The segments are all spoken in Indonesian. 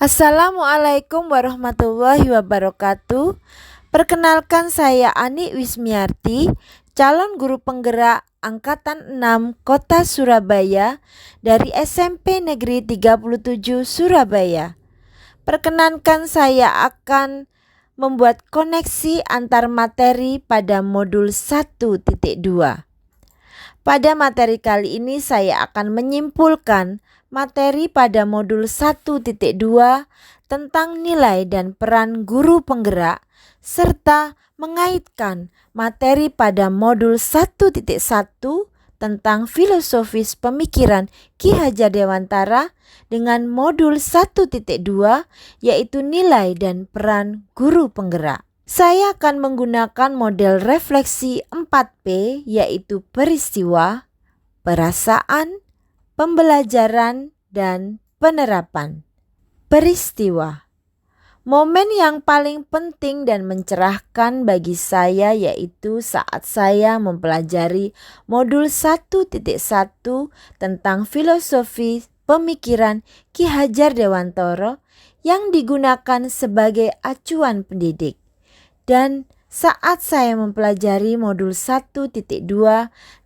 Assalamualaikum warahmatullahi wabarakatuh. Perkenalkan, saya Ani Wismiarti, calon guru penggerak Angkatan 6 Kota Surabaya dari SMP Negeri 37 Surabaya. Perkenankan, saya akan membuat koneksi antar materi pada modul 1.2. Pada materi kali ini saya akan menyimpulkan materi pada modul 1.2 tentang nilai dan peran guru penggerak serta mengaitkan materi pada modul 1.1 tentang filosofis pemikiran Ki Hajar Dewantara dengan modul 1.2 yaitu nilai dan peran guru penggerak. Saya akan menggunakan model refleksi 4P yaitu peristiwa, perasaan, pembelajaran, dan penerapan. Peristiwa. Momen yang paling penting dan mencerahkan bagi saya yaitu saat saya mempelajari modul 1.1 tentang filosofi pemikiran Ki Hajar Dewantara yang digunakan sebagai acuan pendidik. Dan saat saya mempelajari modul 1.2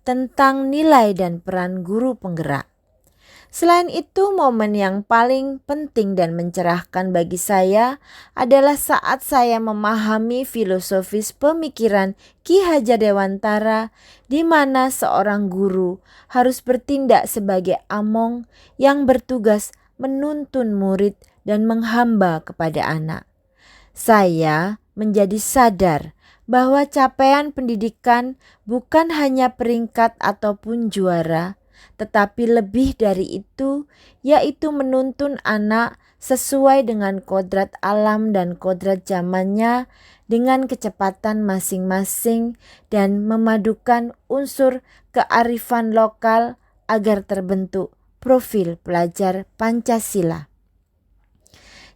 tentang nilai dan peran guru penggerak. Selain itu, momen yang paling penting dan mencerahkan bagi saya adalah saat saya memahami filosofis pemikiran Ki Hajar Dewantara di mana seorang guru harus bertindak sebagai among yang bertugas menuntun murid dan menghamba kepada anak. Saya menjadi sadar bahwa capaian pendidikan bukan hanya peringkat ataupun juara, tetapi lebih dari itu, yaitu menuntun anak sesuai dengan kodrat alam dan kodrat zamannya dengan kecepatan masing-masing dan memadukan unsur kearifan lokal agar terbentuk profil pelajar Pancasila.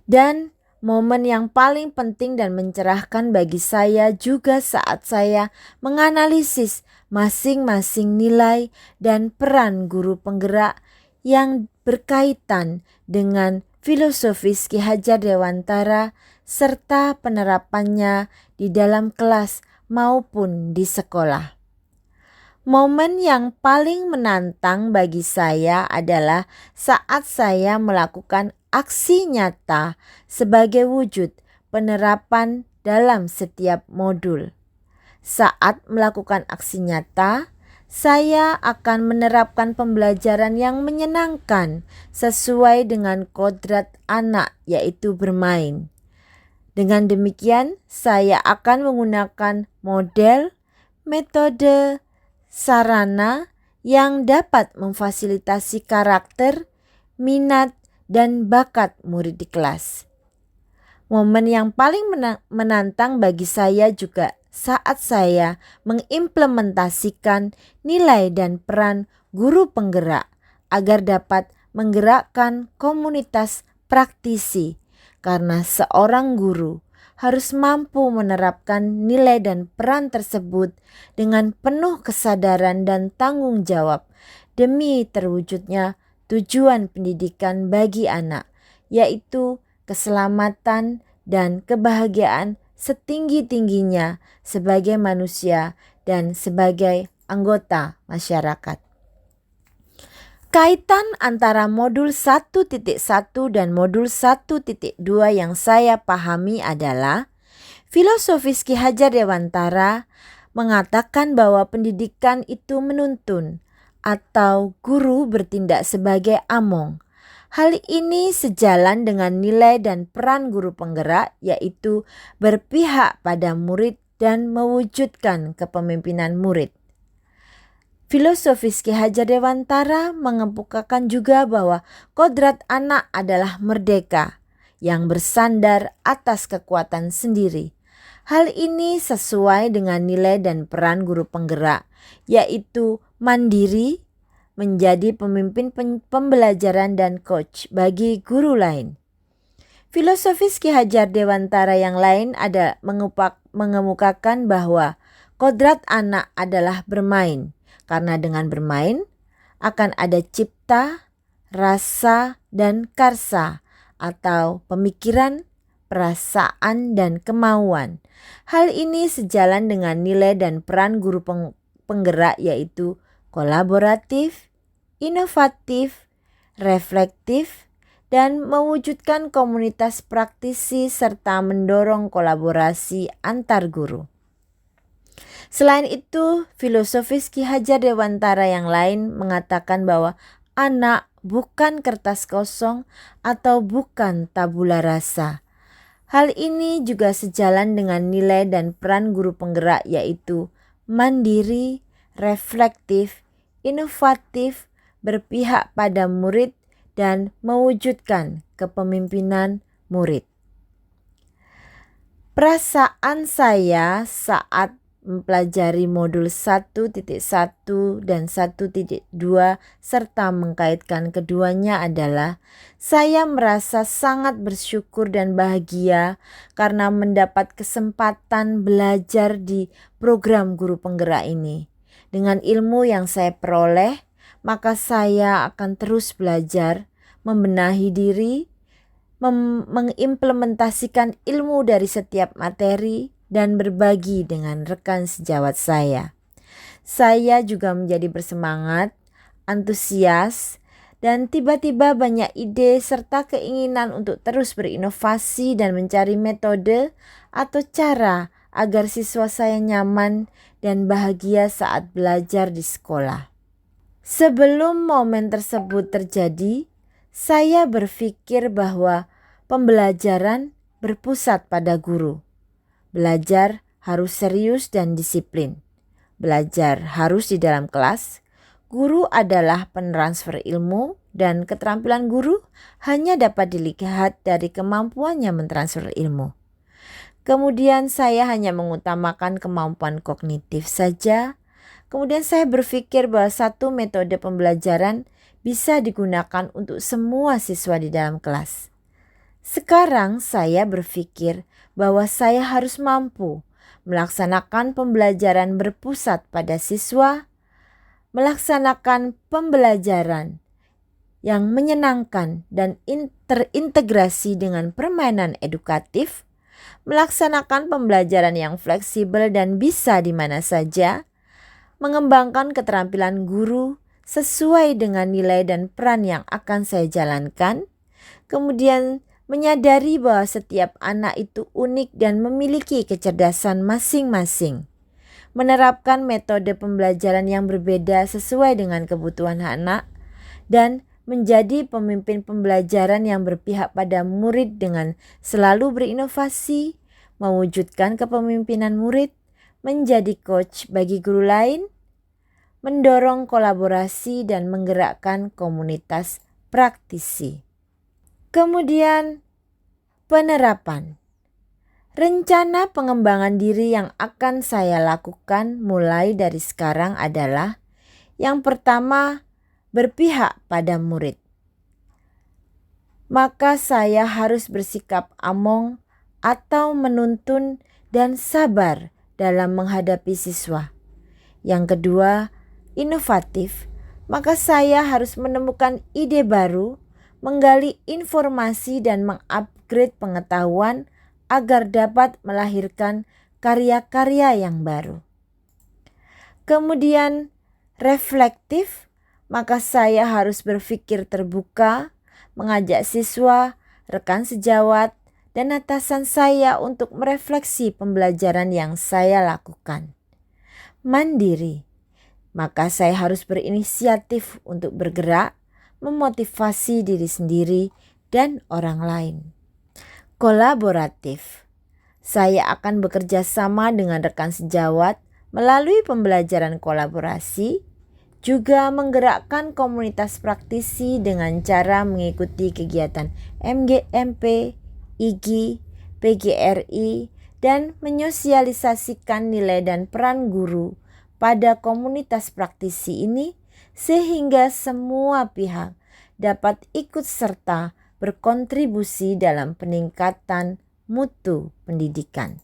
Dan momen yang paling penting dan mencerahkan bagi saya juga saat saya menganalisis masing-masing nilai dan peran guru penggerak yang berkaitan dengan filosofis Ki Hajar Dewantara serta penerapannya di dalam kelas maupun di sekolah. Momen yang paling menantang bagi saya adalah saat saya melakukan aksi nyata sebagai wujud penerapan dalam setiap modul. Saat melakukan aksi nyata, saya akan menerapkan pembelajaran yang menyenangkan sesuai dengan kodrat anak yaitu bermain. Dengan demikian, saya akan menggunakan model, metode, sarana yang dapat memfasilitasi karakter, minat, dan bakat murid di kelas. Momen yang paling menantang bagi saya juga saat saya mengimplementasikan nilai dan peran guru penggerak agar dapat menggerakkan komunitas praktisi, karena seorang guru harus mampu menerapkan nilai dan peran tersebut dengan penuh kesadaran dan tanggung jawab demi terwujudnya tujuan pendidikan bagi anak, yaitu keselamatan dan kebahagiaan setinggi-tingginya sebagai manusia dan sebagai anggota masyarakat. Kaitan antara modul 1.1 dan modul 1.2 yang saya pahami adalah filosofis Ki Hajar Dewantara mengatakan bahwa pendidikan itu menuntun atau guru bertindak sebagai among. Hal ini sejalan dengan nilai dan peran guru penggerak yaitu berpihak pada murid dan mewujudkan kepemimpinan murid. Filosofis Ki Hajar Dewantara mengemukakan juga bahwa kodrat anak adalah merdeka yang bersandar atas kekuatan sendiri. Hal ini sesuai dengan nilai dan peran guru penggerak, yaitu mandiri, menjadi pemimpin pembelajaran dan coach bagi guru lain. Filosofis Ki Hajar Dewantara yang lain ada mengemukakan bahwa kodrat anak adalah bermain. Karena dengan bermain akan ada cipta, rasa, dan karsa atau pemikiran, perasaan, dan kemauan. Hal ini sejalan dengan nilai dan peran guru penggerak, yaitu kolaboratif, inovatif, reflektif, dan mewujudkan komunitas praktisi serta mendorong kolaborasi antar guru. Selain itu, filosofis Ki Hajar Dewantara yang lain mengatakan bahwa anak bukan kertas kosong atau bukan tabula rasa. Hal ini juga sejalan dengan nilai dan peran guru penggerak, yaitu mandiri, reflektif, inovatif, berpihak pada murid, dan mewujudkan kepemimpinan murid. Perasaan saya saat mempelajari modul 1.1 dan 1.2 serta mengkaitkan keduanya adalah saya merasa sangat bersyukur dan bahagia karena mendapat kesempatan belajar di program guru penggerak ini. Dengan ilmu yang saya peroleh, maka saya akan terus belajar, membenahi diri, mengimplementasikan ilmu dari setiap materi, dan berbagi dengan rekan sejawat saya. Saya juga menjadi bersemangat, antusias, dan tiba-tiba banyak ide serta keinginan untuk terus berinovasi dan mencari metode atau cara agar siswa saya nyaman dan bahagia saat belajar di sekolah. Sebelum momen tersebut terjadi, saya berpikir bahwa pembelajaran berpusat pada guru. Belajar harus serius dan disiplin. Belajar harus di dalam kelas. Guru adalah pentransfer ilmu dan keterampilan guru hanya dapat dilihat dari kemampuannya mentransfer ilmu. Kemudian saya hanya mengutamakan kemampuan kognitif saja. Kemudian saya berpikir bahwa satu metode pembelajaran bisa digunakan untuk semua siswa di dalam kelas. Sekarang saya berpikir bahwa saya harus mampu melaksanakan pembelajaran berpusat pada siswa, melaksanakan pembelajaran yang menyenangkan dan terintegrasi dengan permainan edukatif, melaksanakan pembelajaran yang fleksibel dan bisa di mana saja, mengembangkan keterampilan guru sesuai dengan nilai dan peran yang akan saya jalankan, kemudian menyadari bahwa setiap anak itu unik dan memiliki kecerdasan masing-masing. Menerapkan metode pembelajaran yang berbeda sesuai dengan kebutuhan anak dan menjadi pemimpin pembelajaran yang berpihak pada murid dengan selalu berinovasi, mewujudkan kepemimpinan murid, menjadi coach bagi guru lain, mendorong kolaborasi dan menggerakkan komunitas praktisi. Kemudian penerapan. Rencana pengembangan diri yang akan saya lakukan mulai dari sekarang adalah yang pertama, berpihak pada murid. Maka saya harus bersikap among atau menuntun dan sabar dalam menghadapi siswa. Yang kedua, inovatif. Maka saya harus menemukan ide baru, menggali informasi dan mengupgrade pengetahuan agar dapat melahirkan karya-karya yang baru. Kemudian reflektif, maka saya harus berpikir terbuka, mengajak siswa, rekan sejawat, dan atasan saya untuk merefleksi pembelajaran yang saya lakukan. Mandiri, maka saya harus berinisiatif untuk bergerak, memotivasi diri sendiri dan orang lain. Kolaboratif, saya akan bekerja sama dengan rekan sejawat melalui pembelajaran kolaborasi, juga menggerakkan komunitas praktisi dengan cara mengikuti kegiatan MGMP, IGI, PGRI, dan menyosialisasikan nilai dan peran guru pada komunitas praktisi ini sehingga semua pihak dapat ikut serta berkontribusi dalam peningkatan mutu pendidikan.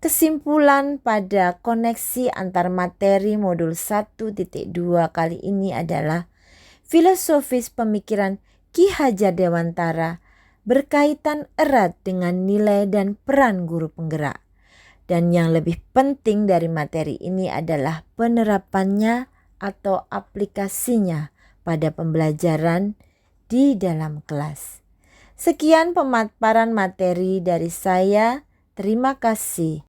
Kesimpulan pada koneksi antar materi modul 1.2 kali ini adalah filosofis pemikiran Ki Hajar Dewantara berkaitan erat dengan nilai dan peran guru penggerak. Dan yang lebih penting dari materi ini adalah penerapannya atau aplikasinya pada pembelajaran di dalam kelas. Sekian pemaparan materi dari saya. Terima kasih.